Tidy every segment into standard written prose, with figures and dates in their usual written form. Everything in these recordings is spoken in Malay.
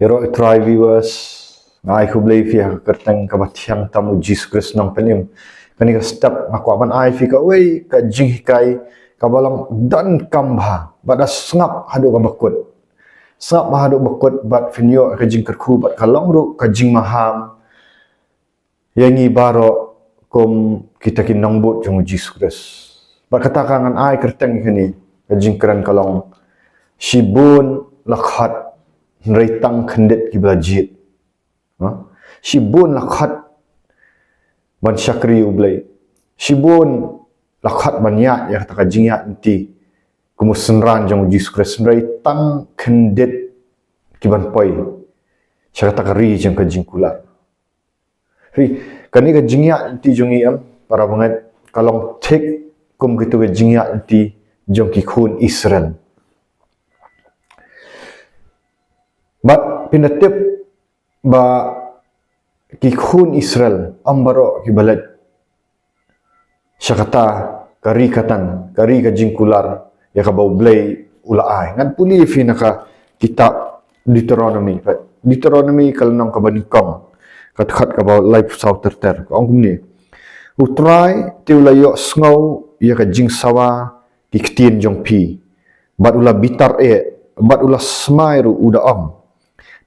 Yero try viewers ngai ku Blei fi kerteng ka bathiang tamu Jesus Christ nang penim kani ka step aku aban ai fi ka wei ka jing kai ka balang dan kambha bada sngap hadu ka bakut sngap hadu bakut bat finyo ka jing kerku bat kalong ru ka jing maham yangi baro kom kita kin nangbut jong Jesus Christ bat kata kangan ai kerteng kini ka jing keran kalong SHIBUN lakhat Reitang KHYNDIAT Kiba Jied. SHIBUN lakhat ban syakri Blei. SHIBUN lakhat ban yat ya kata kajingat nanti kumusenran jong Jesus Christ Reitang KHYNDIAT Kiban poi. Syakata kari jong kajing kular. Hi kani kajingat nanti jong iam para banget kalong tek kum gitu kajingat nanti jong kikun Israel. Bat pinatip ba kikun Israel ambaro kibalat syakata kari katan kari kajing kular ya kabau Blei ulaai ngan puli fi naka kitab Deuteronomy kalnang kabanikong kat kabau life sau terter ko ong ni utrai tiulayo sngow ya kajing sawa kiktin jong pi bat ula bitar bat ula smairu udaong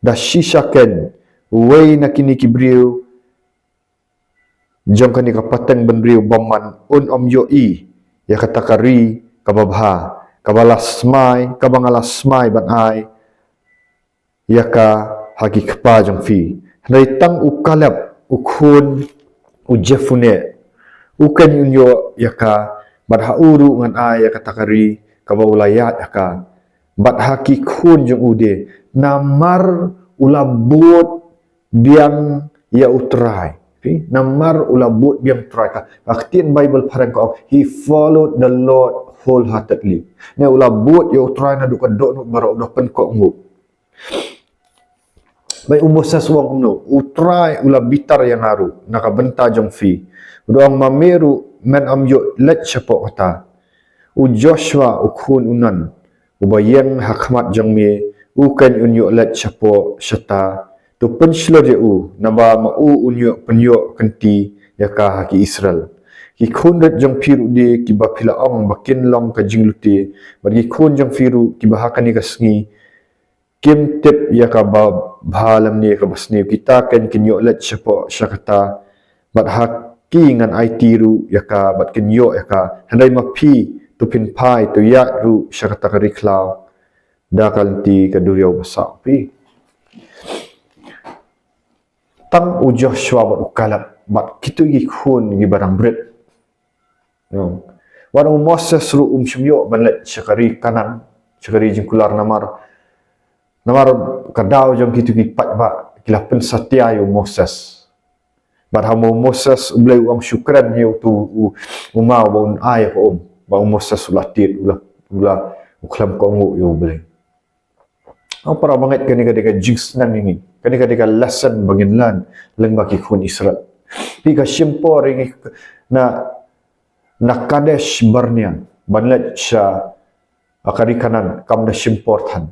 da shishaken wei na kini kibriu jong kani kapateng benriu baman om yo ya kata kari kababha kabalas mai kabangalas mai ban ai ya ka hagi kpa jong fi reitang ukalap ukhun ujefune ukan unyo ya ka bat hauru ngan ai ya kata kari kabaulayat ya ka bat haki khun jong ude namar ulabut biang ya utrai namar ulabut biang utrai ka aktin Bible parang ko he followed the Lord wholeheartedly ne ulabut ya utrai na duka do baro do pen ko ngu bai umosas wong no utrai ulabitar yang haru nakabenta jong fi doang mameru men amyo let chapo kata u Joshua ukhun unan ubayang hakmat jong me ukan unyo let chapo syata tu penslor je naba mau unyo penyo kenti yaka haki Israel ki khundat jong firu de ki ba phila ong bakin long ka jingluti bagi khun jong firu ki ba hakani kasngi kim tip yaka ba bhalam ni ka basni kita kan kinyo let chapo syakata bat haki ngan IT ru yaka bat kinyo yaka handai mapi tu pin pai tu ya ru syakata kariklau dakal ti kaduriau besar pi tang ujoh syua bat ukalap bat kitu gi khun gi barang bret no warung Moses ru syumyo banlet syakari kanan syakari jingkular namar kadau jong kitu gi pat ba kilapen satya yo Moses bat hamo Moses Blei uang syukran yo tu umau baun ai ko ba Moses ulatit ula uklam ko ngu yo Blei ang para banget kani jigs nan ini kani lesson baginlan leng baki kun Israel pika simpo ringi na Kadesh Barnea banlet sya akari kanan kam da simportan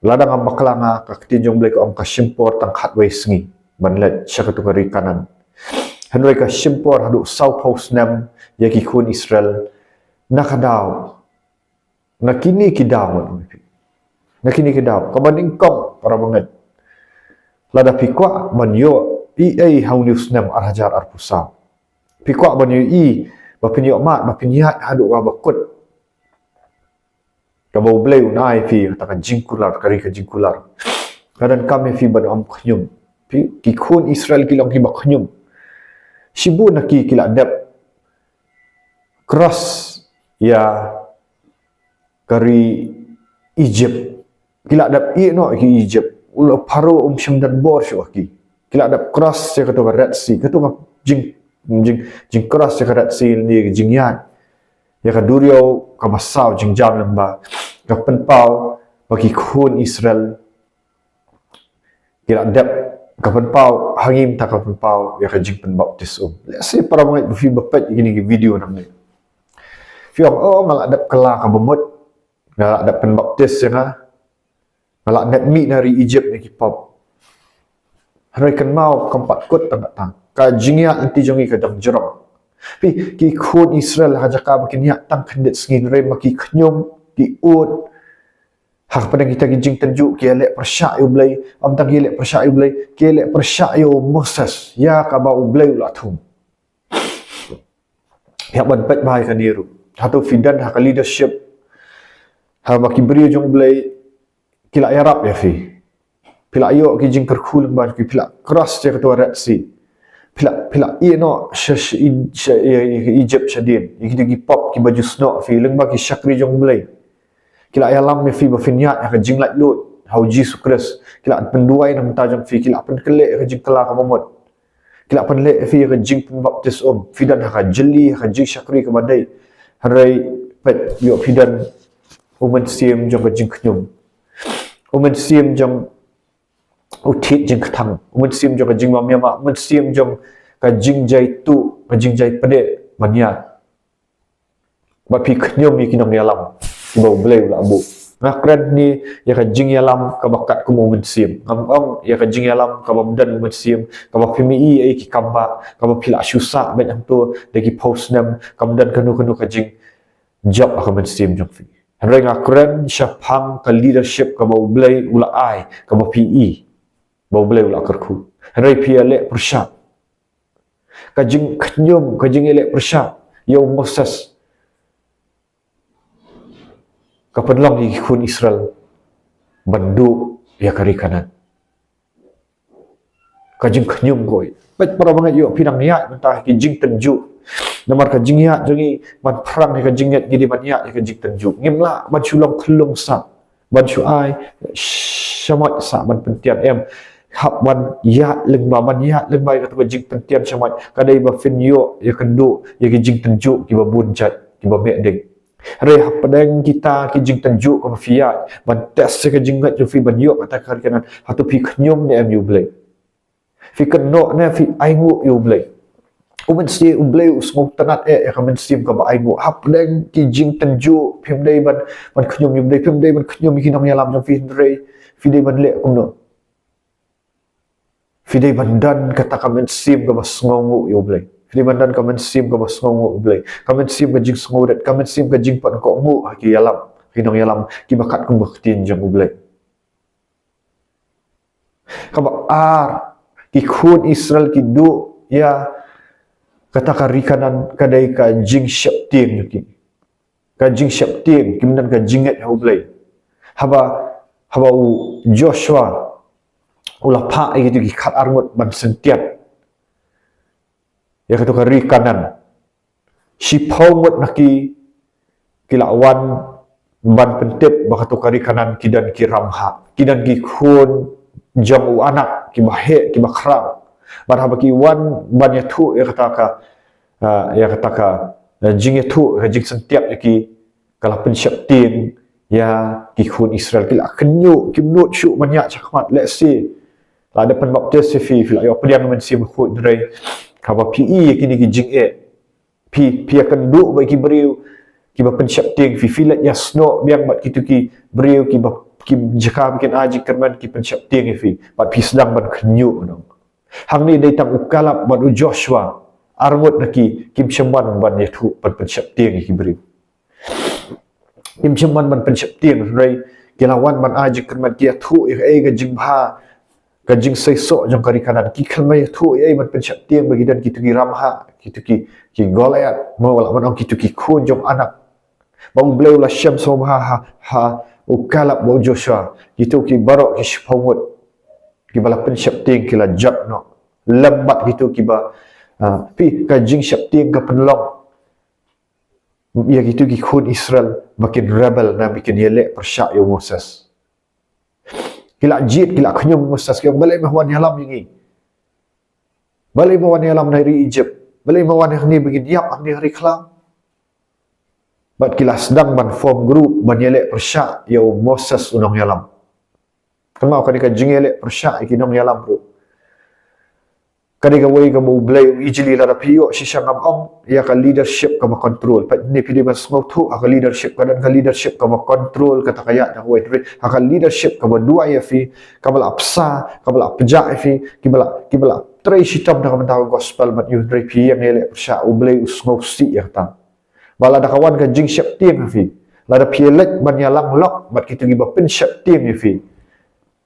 ladang am baklanga kakti jong Blei ko am ka simpor tang khatway sngi banlet sya katu kari kanan hanway ka simpor hadu south house nam yaki kun Israel nakadaw nakini kidaw nakini kedap kabanding kong para banget lada pikwa banyo haunius nam arhajar arpusa pikwa banyo bapinyo mat bapinyat hadu wa bakut kabau Blei unai fi kata jingkular kari ka jingkular kadan kami fi ban am khnyum pi kikun Israel kilong ki baknyum SHIBUN naki kila dep cross ya kari Egypt kila dap no ki Egypt ulo paro syamdan bor syaki kila dap cross ya kata Red Sea kata jing cross ya Red Sea ni jingyat ya ka duriau ka basau jing jam lamba ka penpau bagi khun Israel kila dap ka penpau hangim ta ka penpau ya ka jing pen baptis let's para banget fi bapet gini video nam ni fi ngalak dap kala ka bemut ngalak dap pen baptis ya ka Malak net mi dari Egypt ni kipop. Hari kan mau kampat kot tang. Ka jingia anti jongi ka dang jerong. Pi ki khun Israel hajaka makin ya tang khandet sngin re maki khnyom ki ut. Hak pada kita jing tenjuk ki elek persyak yu Blei, am tang ki elek persyak yu Blei, ki elek persyak yu Moses. Ya ka ba u Blei ula thum. Ya ban pet bai ka niru. Hato fidan hak leadership. Ha maki beri jong Blei kila yarap ya fi. Pila yo ki jing kerkhul ban ki pila keras je ketua Red Sea. Pila no Egypt shadin. Ki pop ki baju snow fi leng ba ki syakri jong Blei. Kila yalam me fi ba finyat ya ka jing lat lut. Hau Jesus Christ. Kila penduai nam ta jong fi kila pen kelek ka jing kela ka momot. Kila pen lek fi ka jing pen baptis fidan ka jeli ka jing syakri ka badai. Harai pet yo fidan umen sim jong ka jing knyum. Umen sim jong utit jing ketang. Umen sim jong ka jing mamyama. Umen sim jong ka jing jai tu, ka jing jai pede banyat. Ba pi knyum yi kinong yalam. Bau Blei ula abu. Ngakran ni ya ka jing yalam ka bakat ku umen sim. Ngam ya ka jing yalam ka bamdan umen sim. Ka ba pimi ai ki kamba, ka ba pila syusa bet yang tu dagi post nam kamdan kanu ka jing job ka umen sim jong fi. Henry ngakran syapang ka leadership ka bau Blei ula ai ka ba PE. Bau Blei ula kerku. Henry pi elek persyak. Ka jing knyum ka jing elek persyak. Ya Moses kapadlang di khun Israel bandu ya kari kanan kajing kanyum goi bet para banget yo pinang niat mentah ki jing tenju namar ka jing ya jangi man perang ni ka jing niat gidi ban ya ka jing tenju ngimla ban sulong kelung sa ban su ai syamat sa ban pentian em hab ban ya leng ba ban ya leng ba ka jing pentian syamat kadai ba fin yo ya kendu ya ki jing tenju ki ba bunjat ki ba mek ding Hari padang kita ki jing tenjuk ko fiat ban tes ke jing ngat fi ban yok kata kanan hatu pi knyum ne am yu Blei fi kno ne fi aingu yu Blei umen si u Blei usmo tanat ka men sim ka ba aingu padang ki jing tenjuk phim dei ban knyum yu Blei phim dei ban knyum ki nong yalam jong fi dei ban le kum no fi dei ban dan kata ka men sim ka ba sngongu yu Blei di mandan kamen sim ka basngongu Blei kamen sim ka jing sngodet kamen sim ka jing pan ko ngu ki yalam kinong yalam ki bakat kum baktin jang Blei ka ba ki khun Israel ki du ya kata ka rikanan kadai ka jing syaptin ki ka jing syaptin ki mandan ka jinget hu Blei haba u Joshua ulah pa gitu ki khat arngot ban sentiat ya kata kari kanan si paumut naki kilawan ban pentip bakatu kari kanan kidan ki ramha kidan ki khun jam u anak ki bahe ki bakrang ban habaki wan ban yatu ya kata ka jing yatu jing sentiap ki kala pensyaptin ya ki khun Israel kila kenyu ki mnut syu banyak cakmat let's see la ada penbaptis fi la apa dia men sim khun drai kaba PE kini ki jing pi akan du bagi beriu ki ba pensyapting fi filat yasno biang bat kitu ki beriu ki jaka bikin aji kerman ki pensyapting fi bat pi sedang ban kenyu no hang ni dai tang ukalap bat u Joshua armut naki kim chaman ban yathu ban pensyapting ki beriu kim chaman ban pensyapting rai kilawan ban aji kerman ki yathu ga jingha ka jing seisok jong kari kanan ki khalmai thu ai man pensyap tiang bagi dan kitu ki ramha kitu ki Goliat mo wala man kitu ki khun jong anak bang Blei la syam so ha ukalap bo Joshua kitu ki barok ki shpomut ki bala pensyap tiang ki la jat no lambat kitu ki ba pi ka jing syap tiang ka penlong ya kitu ki khun Israel makin rebel na bikin yelek persyak yo Moses kila Jied kila kanyum Moses ki balai mahwan yalam ini balai mahwan yalam dari Egypt balai mahwan ni begin yap ni hari kelam bat kila sedang ban form group ban yelek persyak ya Moses unong yalam kemau kan ka jing yelek persyak ki nong yalam bro Kadi ka way ka mo Blei easily la piyo si siya ngam ya ka leadership ka ma control pat ni pidi mas ngau ka leadership ka dan ka leadership ka ma control kata kaya na way ka leadership ka ba dua ya fi ka bala apsa ka bala apja fi kibala tray sitab na ka man gospel mat yu dre pi yang ele sha Blei us ngau si ya ta bala da kawan ka jing syap tiang fi la da pi lek ban ya lang lok mat kita giba pin syap tiang fi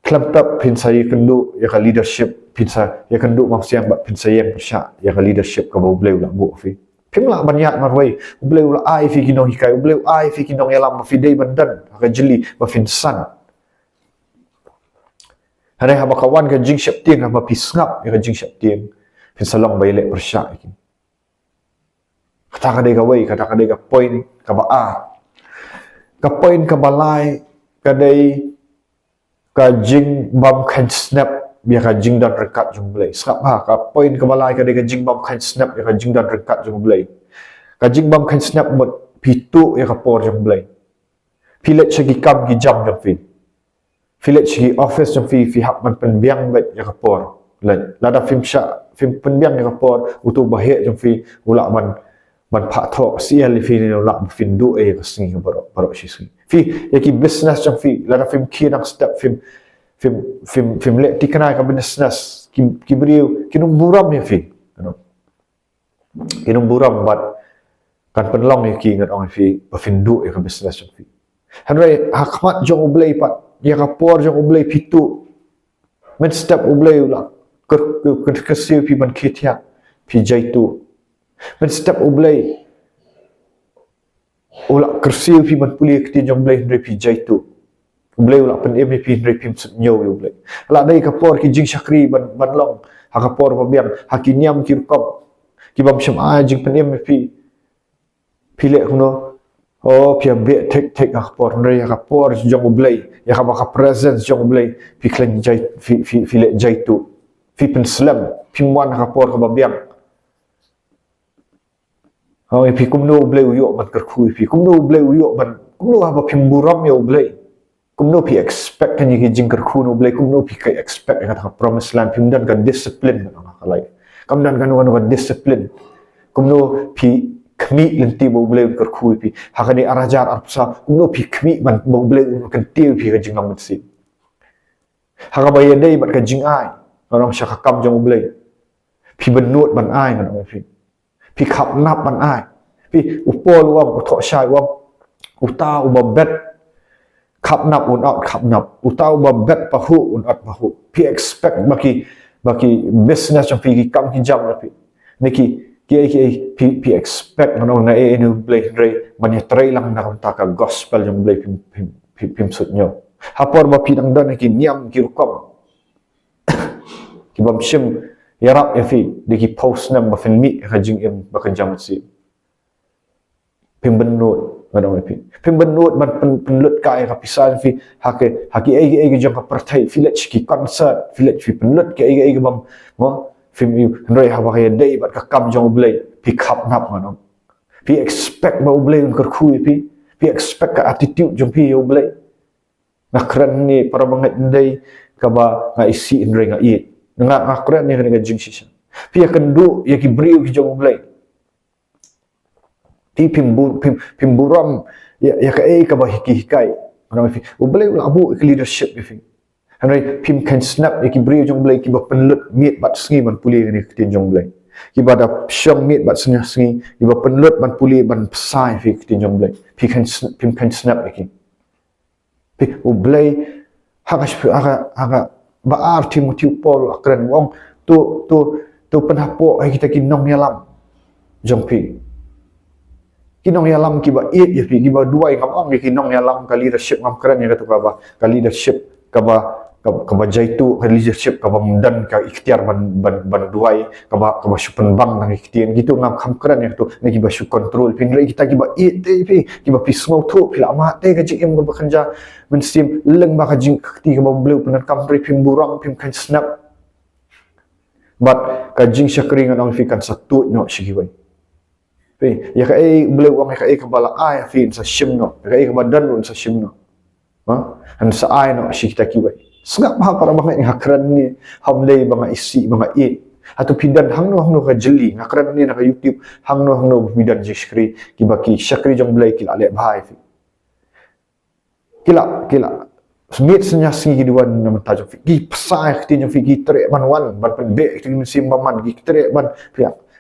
klap tap pin saya kendu ya ka leadership pinsa ya kan duk maksiang bat pinsa yang persya ya ka leadership ka Blei ulah bu fi pimla banyak marwai Blei ulah ai fi kinong hikai Blei ai fi kinong yalam fi dei bandan ka jeli ba finsan hare ha kawan ka jing syap tiang ha pisngap ya ka jing syap tiang pinsa long bai lek persya iki kata ka dei ka wei kata ka dei ka point ka ba ka point ka balai ka dei ka jing bam kan snap biar ka jing dan rekat jung Blei srap ha ka point ka balai ka de ka jing bam kan snap ya ka jing dan rekat jung Blei ka jing bam kan snap mot pitu ya ka por jung Blei pilet segi kam gi jam jung fi pilet segi office jung fi hak man penbiang bet ya ka por lada film sha film penbiang ya ka por utu bahek jung fi ula man pak thok sial fi ni ula fin du ka singi barok si singi fi ya ki business jung fi lada film ki nak step film lek tikenai ka business ki beriu kinung buram ya fi kinung buram bat kan penlong ya ki ngat ong fi bafindu ya ka business fi hanre hakmat jong Blei pat ya ka por jong Blei pitu men step Blei ula ke siu pi ban khitia pi jaitu men step Blei ula kersiu pi ban puli ke jong Blei ndre pi jaitu Blei ulah pen MVP ndre pim nyo yo Blei la dai ka por ki jing syakri ban long ha ka por pabiang hakiniam ki kop ki bam syam jing pen MVP pile kuno pia be tek ka por ndre ka por jong Blei ya ka presence jong Blei pi klen jai fi le jai tu fi pen slam pim wan ka por ka pabiang pi kumno Blei yo ban kerkhui pi kumno Blei yo ban kumno ha pim buram yo Blei kumno pi expect kan yiki jingkar kuno Blei kumno pi kai expect kata promise land pimdan kan discipline kan kalai kamdan kan wan discipline kumno pi kmi lenti bo Blei kar kui pi hakani arajar arpsa kumno pi kmi ban bo Blei kan tiu pi ka jingam mutsi haka baya dei bat ka jing ai orang syaka kam jong Blei pi benut ban ai kan pi khap nap ban ai pi upol wam uthok syai wam uta ubabet khap nap un out khap nap utau ba bet pahu un out pahu pi expect baki business yang pi kam ki jam pi niki pi expect no na enu Blei re mani trai lang na ta ka gospel yang Blei pim sutnyo hapor ba pi dang dan ki niam ki rukom ki bam shim yarap fi diki post nam ba fin mi ka jing em ba kan jam si pim benut ngadong pi pim benut ban penlut kai ka pisan fi haki ai jong ka pertai filet ki concert filet fi penlut ke ai bam mo film you ndoi ha ba ka dei bat ka kam jong Blei pi khap nap ngadong pi expect ba Blei un khui pi expect ka attitude jong pi yo Blei na kran ni para banget ndai ka ba nga isi ndoi nga i nga kran ni nga jing sisa pi akan du ya ki briu ki jong Blei pim buram ya ka ba hikai orang fi Blei ulah abu ke leadership fi hanai pim kan snap ki brio jong Blei ki ba penlut mit bat sngi ban puli ni tin jong Blei ki ba da syong mit bat sngi ki ba penlut ban puli ban pesai fi tin jong Blei pim kan snap ki Blei haga ba ar Timothy Paul akran wong tu penhapo kita ki nong yalam jong pi kinong yalam kiba it ya pi kiba dua ngam ong ki kinong yalam ka leadership ngam keren ya katu ka leadership ka ba jaitu ka leadership ka ba mundan ka ikhtiar ban duai ka ba syupen bang nang ikhtiar gitu ngam kham keren ya tu ni kiba syu control pin re kita kiba it te pi kiba pi smau tu pila ma te ka jim ka bekerja men sim leng ba ka jing ti ka ba bleu penan kam re pim burang pim kan snap but ka jing syakri ngang fi kan satu no shigiwai ya ka Blei wang ka ka bala ai fi sa shimno ka ka badan un sa shimno han sa ai no shi kita kiwai sengap ha para bangai hakran ni hamlei banga isi banga i Atau pidan hang no ka jeli ngakran ni na ka YouTube hang no pidan jikri kiba ki syakri jong Blei kila lek bahai fi kila smit senyasi ki duan na mata jong fi ki pesai ki jong fi ki trek man wan ban pen be ki sim man ki trek ban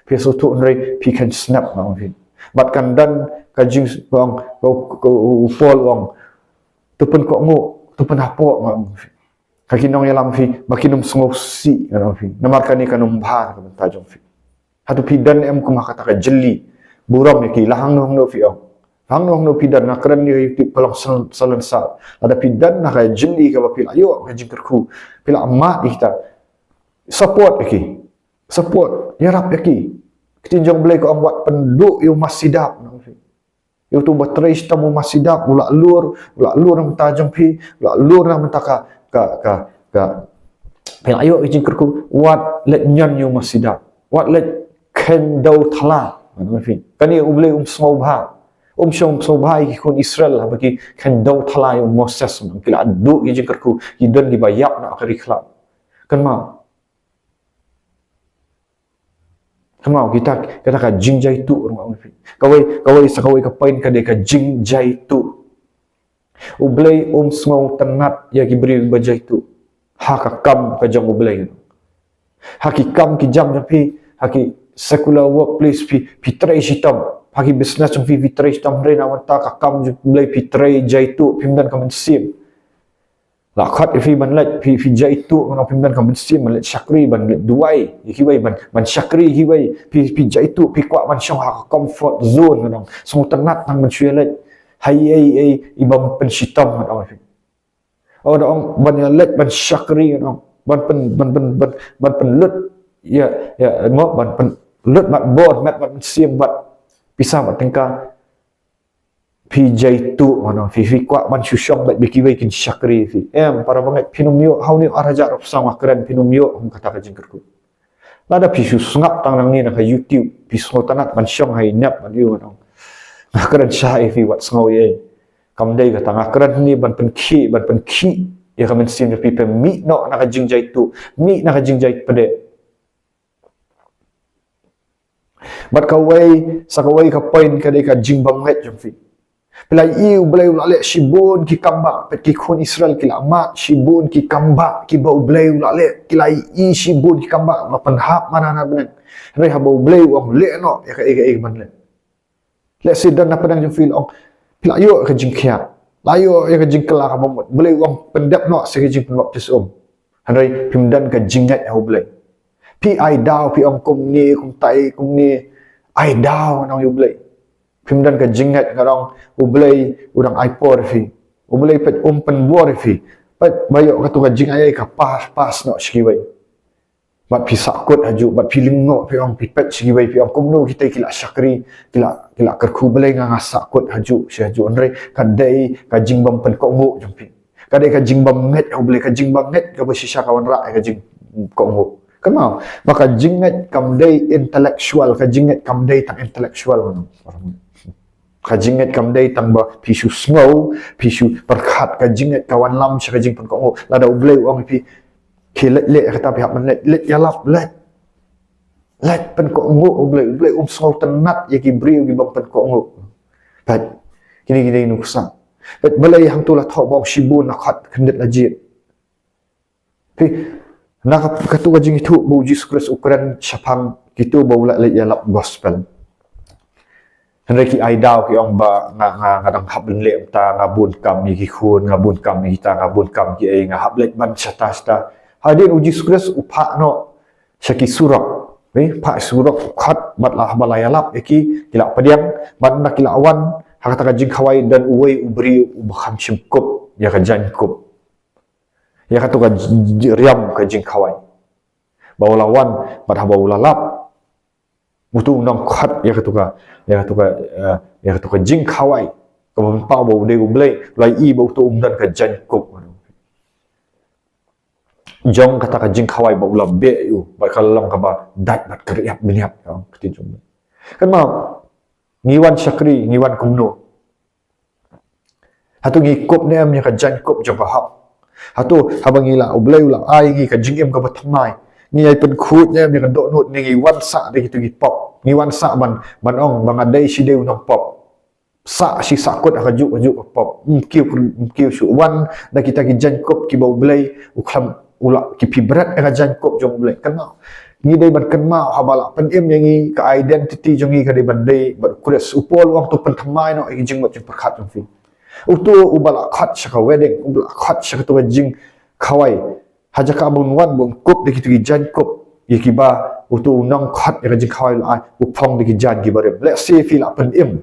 fi so tu nrei fi kan snap na fi bat kan dan ka jing bang ko pol wang tu pen ko ngo tu pen apo ma kakinong yalam fi bakinum sengosi na fi namarkan ni kanum bha ka mata jong fi hatu pidan em ko makata ka jeli buram ki lahang no fi hang no pidan nakran ni YouTube palang salan sa ada pidan na ka jeli ka pila yo ka jingkerku pila amma kita support yarap kitinjong Blei ko ang wat penduk yo masidap na fi yo tu baterai tamu masidap ula lur nam tajong pi ula lur nam taka ka pila yo jingkerku wat let nyan yo masidap wat let ken dau thala na fi kani Blei smobha shong sobhai ki kon Israel bagi kan dau thalai Moses kila adu ki jingkerku hidon di bayak na akhirikla kan mau kita ka jingjai tu rumah fi kawai sakawai ka pain ka de ka jingjai tu Blei smau tenat ya ki beri bajai tu ha kam ka jong Blei ha ki kam ki jam fi ha ki secular workplace fi trai sitam haki business jong fi trai sitam re na wanta ka kam Blei fi trai jai tu pimdan ka mensim la khat fi ban let fi jai tu na pimdan ka mensim let syakri ban let duai ki wai ban syakri ki wai fi jai tu fi kwa ban syong ha comfort zone na song tenat nang men chue let hai ibam pen sitam na fi dong ban let ban syakri na ban pen lut ya mo ban pen lut mat bod mat sim bat pisah bat tengka pi jai tu mana fi kwa ban syusyong bat bikiwai kin syakri fi para banget pinumyo hau ni araja rop sama keren pinumyo kata ka jingkerku lada pi susngap tang nang ni na ka YouTube pi sotanat ban syong hai nap ban yu nang keren syai fi wat sngau ye kam dei kata ngakren ni ban pen ki ya kamen sim pi pe mi no na ka jingjai tu mi na ka jingjai pede bat kawai sakawai ka point ka de ka jingbang het jom fi pelai Blei ulale SHIBUN ki kamba pet ki khon Israel kila ma SHIBUN ki kamba ki bau Blei ulale kila SHIBUN ki kamba ma penhap mana na ben re ha bau Blei wang le no ya ka man le sidan na padang jom fi ong pila yo ka jingkhia layo ya ka jingkela ka mamut Blei wang pendap no se ka jing penbaptis hanrai pimdan ka jingat ha Blei pi ai dau pi ong kum ni kum tai kum ni ai dau nang yu Blei pimdan ka jingat ngarong Blei udang ai por fi Blei pet pen bor fi pet bayo ka tu ka jing ai ka pas no skiwai bat pi sakut haju bat pi lingo pi ong pi pet skiwai pi ong kum no kita kila syakri kila kerku Blei nga sakut haju si haju andre kadai ka jingbam pen ko ngo jompi kadai ka jingbam net Blei ka jingbam net ka besisha kawan ra ka jing ko ngo kan mau maka jingat kamdai intellectual ka jingat kamdai tang intellectual ka jingat kamdai tang ba pisu snow pisu perkhat ka jingat kawan lam ka jing pun ko lada Blei wang pi kilet le kata pihak man let yalap let pen ko Blei snow tenat ya ki bri gi bang pen ko pat kini nuksa pat balai hang tu la tho bang SHIBUN na khat khandet la Jied pi nak katu ka jing itu bau Jesus Christ ukuran syapang gitu bau la yalap gospel hendak ki aidau ki ong ba ngadang hab le ta ngabun kam ki khun ngabun kam kita ngabun kam ki ai ngahab let ban chata hadin Jesus Christ upha no syaki surak pak surak khat bat lah balayalap ki kila padiang ban nak kila awan hakata ka jing khawai dan uwei ubri ubakham chimkup ya ka jankup ya katu ka riam ka jing khawai bau lawan bat bau lalap mutu nang khat ya katu ka jing khawai ka pa bau de Blei lai bau tu dan ka jankup jong kata ka jing khawai bau lambe yu ba kalang ka ba dat bat kriap beniap kati jom kan mau ngiwan syakri ngiwan kumno hatu ngikup nem ya ka jankup jong ka hab Hato habang ila Blei ula ai ngi ka jingem ka batmai ni ai pen khut nya mi kan dok nut ni wan sa de gitu pop ni wan sa ban ong bang adai si de unong pop sa si sakut aju pop kiu su wan da kita ki jankop ki bau Blei uklam ula ki pibrat ka jankop jong Blei kenal ni dai ban kenal habala pen em yang ni ka identity jong ni ka de ban dai ba kures upol wang tu pen thamai no ki jing wat jing perkhat jong fi utu ubala khat shaka wedding ubala khat shaka tu jing khawai haja ka bun wan bun kop de ki jankop ye Kiba utu nong khat ya jing khawai la upong de ki jan ki bare let's see fi la pen em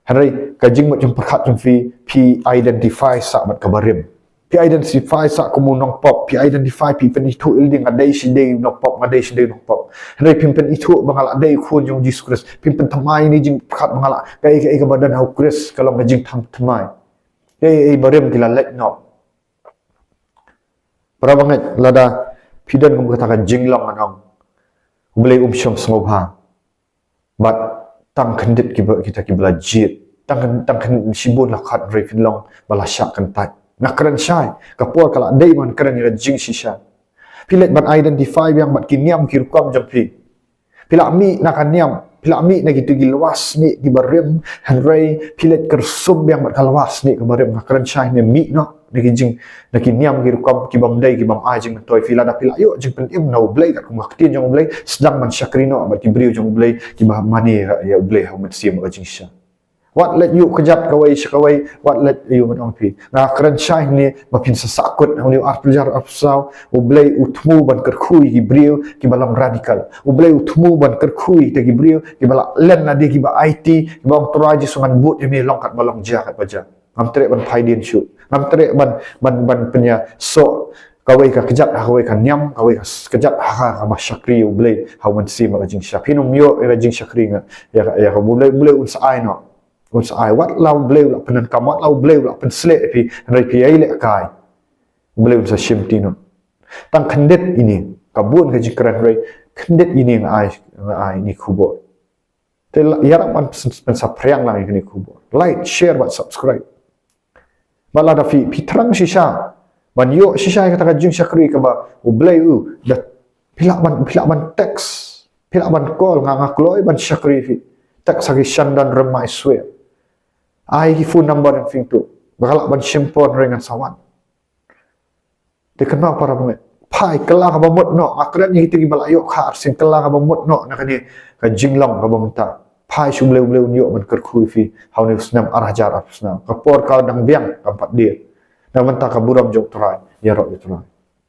Hari kajing macam perkat jom pi identify sak mat kabarim. Pi identify sak kumu nong pop, pi identify pi pen itu ilding adai si day nong pop, adai si day nong pop. Hari pimpen itu bangalak adai kun jong Jesus Christ. Pimpen tamai ni jing perkat bangalak kai badan hau Christ kalau ngajing tamai. Barim kila let no. Para banget lada pidan kumu katakan jinglong anong. Blei syong sengobha. But tang kendit kita bela Jied tang SHIBUN lah khat rei finlong bala syak kan tat nak keren syai kapor kala dei man keren ni jing shisha pilet ban identify yang bat kiniam kirukam jampi pila mi nak niam pila mi nak gitu gilwas ni di barem hanrei pilet kersum yang bat kalwas ni ke barem nak keren syai ni mi no nak jing nak kiniam kirukam kibam dei kibam ajing toy fila da pila yo jing pen im no Blei kat kumah ketin jong Blei sedang man syakrino bat kibriu jong Blei kibah mani ya Blei ha man sim ka jing sha what let you kejap kawai syakawai what let you man pi na keren syai ni mapin sesakut ni arpujar afsau Blei utmu ban kerkhui kibriu kibalam radikal Blei utmu ban kerkhui te kibriu kibala len na di kiba IT kibam turaji sungan but ni longkat balong jahat baja ngam trek ban phaidin shu ngam trek ban penya so kawai ka kejap kawai ka nyam kawai ka kejap ha ma syakri Blei hawan sim ka jing syak hinum yo ka jing syakri nga ya ka Blei unsai no unsai wat lau Blei la penan kamat lau Blei la pen slek pi rai pi ai le kai Blei unsa shimti no tang khandet ini kabun ka jing kran rai khandet ini ai ni kubo te yarap an pen sapriang lang ni kubo like share but subscribe bala da fi terang shisha ban yo shisha kata jing syakri ka ba Blei da pila ban teks pila ban call nga kloi ban syakri fi teks sagi shandan remai swe ai ki phone number and thing tu bakal ban simpon dengan sawan dikenal para penget pai kelah ka bamut no akran ni kita bala yo kha arsin kelah ka bamut no nak ni ka jinglong ka bamta pai su Blei yo ban kerkhui fi hau ni snam arah jar snam kapor ka dang biang kampat dia dan mentah kaburam jok terai ya rok terai